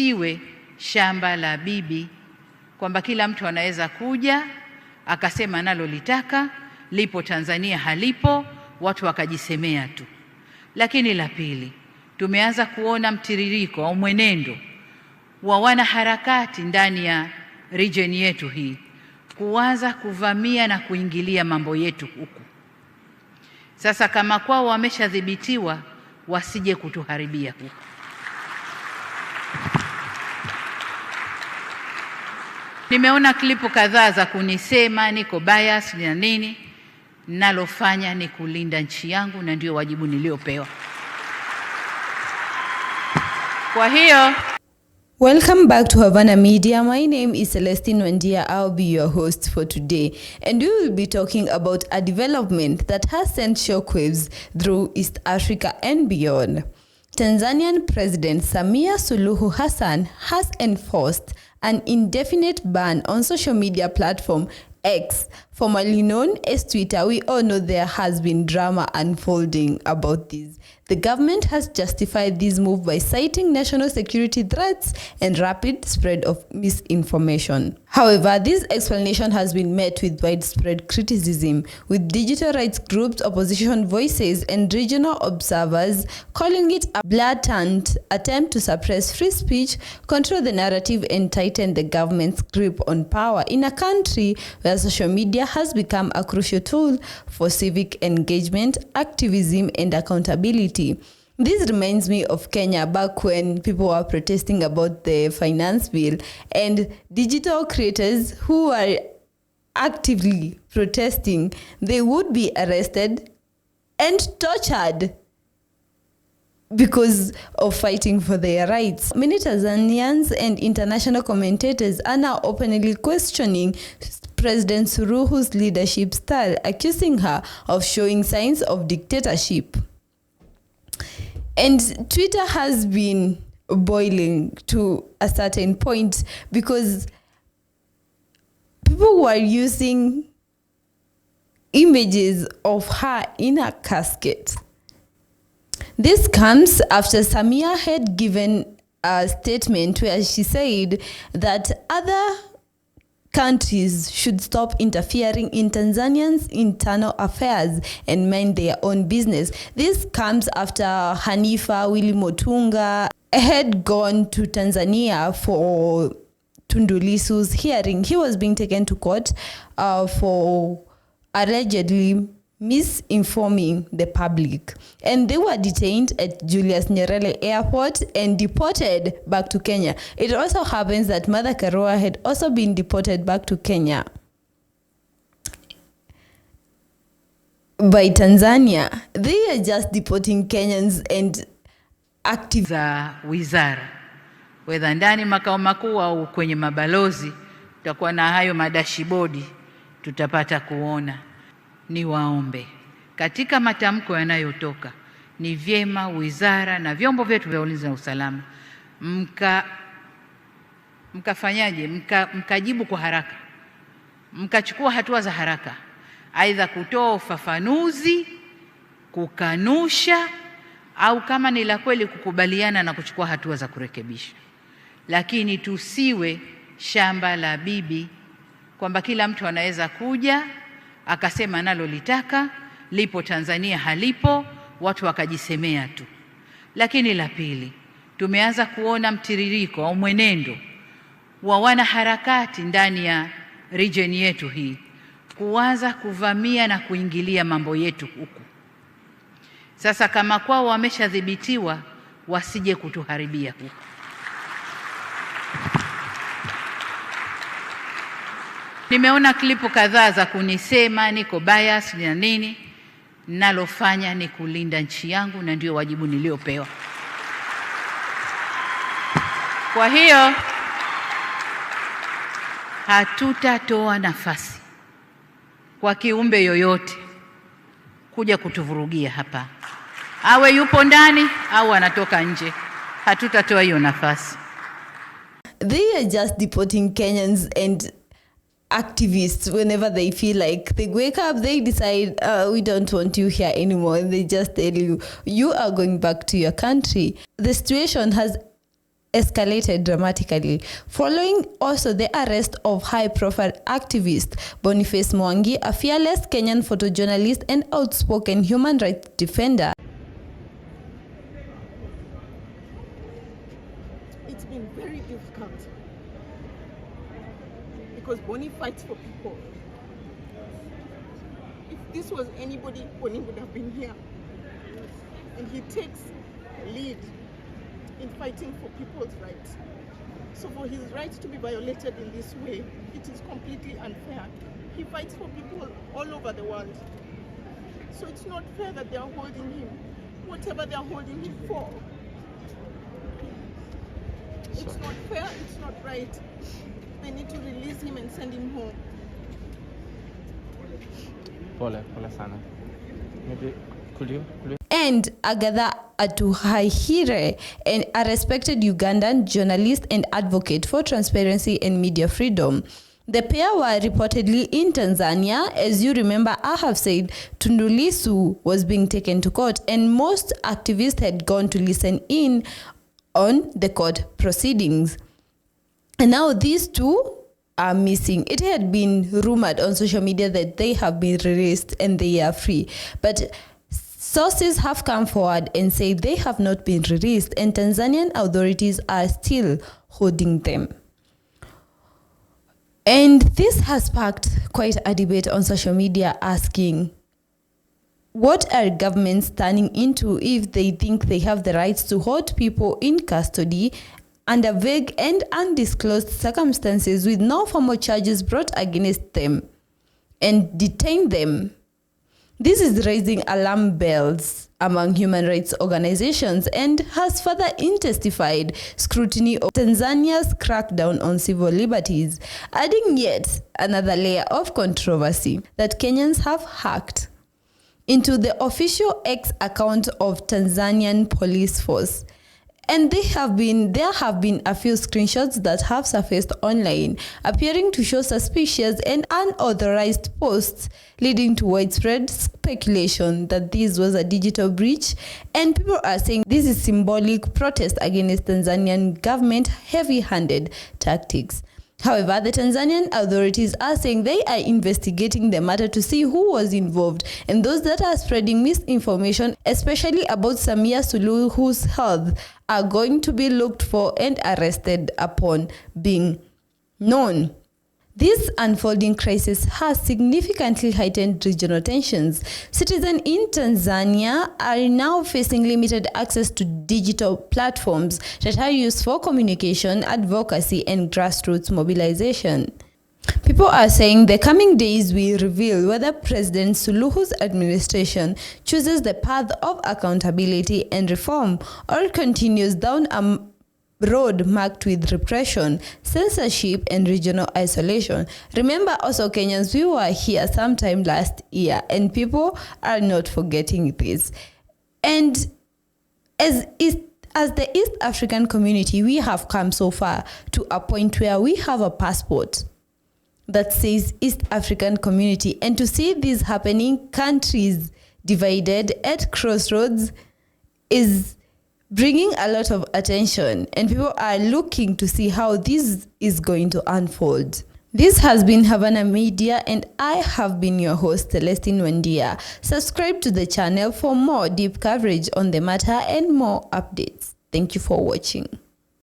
Iwe shamba la bibi, kwamba kila mtu anaweza kuja akasema nalolitaka, lipo Tanzania halipo, watu wakajisemea tu. Lakini la pili, tumeanza kuona mtiririko au mwenendo wa wanaharakati ndani ya region yetu hii kuanza kuvamia na kuingilia mambo yetu huku. Sasa kama kwao wameshadhibitiwa, wasije kutuharibia huku. Nimeona klipu kadhaa za kunisema niko bias na nini. Nalofanya ni kulinda nchi yangu na ndio wajibu niliopewa. Kwa hiyo, welcome back to Havana Media. My name is Celestine Wandia. I'll be your host for today, and we will be talking about a development that has sent shockwaves through East Africa and beyond. Tanzanian President Samia Suluhu Hassan has enforced an indefinite ban on social media platform X, formerly known as Twitter. We all know there has been drama unfolding about this. The government has justified this move by citing national security threats and rapid spread of misinformation. However, this explanation has been met with widespread criticism, with digital rights groups, opposition voices, and regional observers calling it a blatant attempt to suppress free speech, control the narrative, and tighten the government's grip on power in a country where social media has become a crucial tool for civic engagement, activism, and accountability. This reminds me of Kenya back when people were protesting about the finance bill, and digital creators who were actively protesting, they would be arrested and tortured because of fighting for their rights. Many Tanzanians and international commentators are now openly questioning President Suluhu's leadership style, accusing her of showing signs of dictatorship. And Twitter has been boiling to a certain point because people were using images of her in a casket. This comes after Samia had given a statement where she said that other countries should stop interfering in Tanzanians' internal affairs and mind their own business. This comes after Hanifa Willy Motunga had gone to Tanzania for Tundu Lissu's hearing. He was being taken to court for allegedly misinforming the public, and they were detained at Julius Nyerere Airport and deported back to Kenya. It also happens that Martha Karua had also been deported back to Kenya by Tanzania. They are just deporting Kenyans and active za wizara, whether ndani makao makuu au kwenye mabalozi, tutakuwa na hayo madashibodi, tutapata kuona. Ni waombe katika matamko yanayotoka, ni vyema wizara na vyombo vyetu vya ulinzi na usalama mkajibu kwa haraka, mkachukua hatua za haraka, aidha kutoa ufafanuzi, kukanusha, au kama ni la kweli kukubaliana na kuchukua hatua za kurekebisha. Lakini tusiwe shamba la bibi, kwamba kila mtu anaweza kuja akasema nalolitaka, lipo Tanzania halipo, watu wakajisemea tu. Lakini la pili, tumeanza kuona mtiririko au mwenendo wa wanaharakati ndani ya region yetu hii kuanza kuvamia na kuingilia mambo yetu huku. Sasa kama kwao wameshadhibitiwa, wasije kutuharibia huku. Nimeona klipu kadhaa za kunisema niko bias na nini. Nalofanya ni kulinda nchi yangu na ndio wajibu niliopewa. Kwa hiyo, hatutatoa nafasi kwa kiumbe yoyote kuja kutuvurugia hapa, awe yupo ndani au anatoka nje. Hatutatoa hiyo nafasi. They are just deporting Kenyans and activists whenever they feel like. They wake up, they decide, we don't want you here anymore, and they just tell you, you are going back to your country. The situation has escalated dramatically, following also the arrest of high-profile activist Boniface Mwangi, a fearless Kenyan photojournalist and outspoken human rights defender. It's been very difficult because Boni fights for people. If this was anybody, Boni would have been here. And he takes the lead in fighting for people's rights. So for his rights to be violated in this way, it is completely unfair. He fights for people all over the world. So it's not fair that they are holding him, whatever they are holding him for. It's not fair, it's not right. They need to release him and send him home. Pole sana. Maybe could you? And Agatha Atuhaire, a respected Ugandan journalist and advocate for transparency and media freedom. The pair were reportedly in Tanzania. As you remember, I have said Tundu Lissu was being taken to court and most activists had gone to listen in on the court proceedings. And now these two are missing. It had been rumored on social media that they have been released and they are free. But sources have come forward and say they have not been released and Tanzanian authorities are still holding them. And this has sparked quite a debate on social media asking, what are governments turning into if they think they have the rights to hold people in custody under vague and undisclosed circumstances with no formal charges brought against them and detain them? This is raising alarm bells among human rights organizations and has further intensified scrutiny of Tanzania's crackdown on civil liberties, adding yet another layer of controversy that Kenyans have hacked into the official X account of Tanzanian police force. And there have been a few screenshots that have surfaced online, appearing to show suspicious and unauthorized posts, leading to widespread speculation that this was a digital breach. And people are saying this is symbolic protest against Tanzanian government heavy-handed tactics. However, the Tanzanian authorities are saying they are investigating the matter to see who was involved, and those that are spreading misinformation, especially about Samia Suluhu's health, are going to be looked for and arrested upon being known. This unfolding crisis has significantly heightened regional tensions. Citizens in Tanzania are now facing limited access to digital platforms that are used for communication, advocacy, and grassroots mobilization. People are saying the coming days will reveal whether President Suluhu's administration chooses the path of accountability and reform or continues down a road marked with repression, censorship, and regional isolation. Remember also, Kenyans, we were here sometime last year and people are not forgetting this. And as the East African community, we have come so far to a point where we have a passport that says East African community. And to see this happening, countries divided at crossroads, is bringing a lot of attention, and people are looking to see how this is going to unfold. This has been Havana Media, and I have been your host, Celestine Wendia. Subscribe to the channel for more deep coverage on the matter and more updates. Thank you for watching.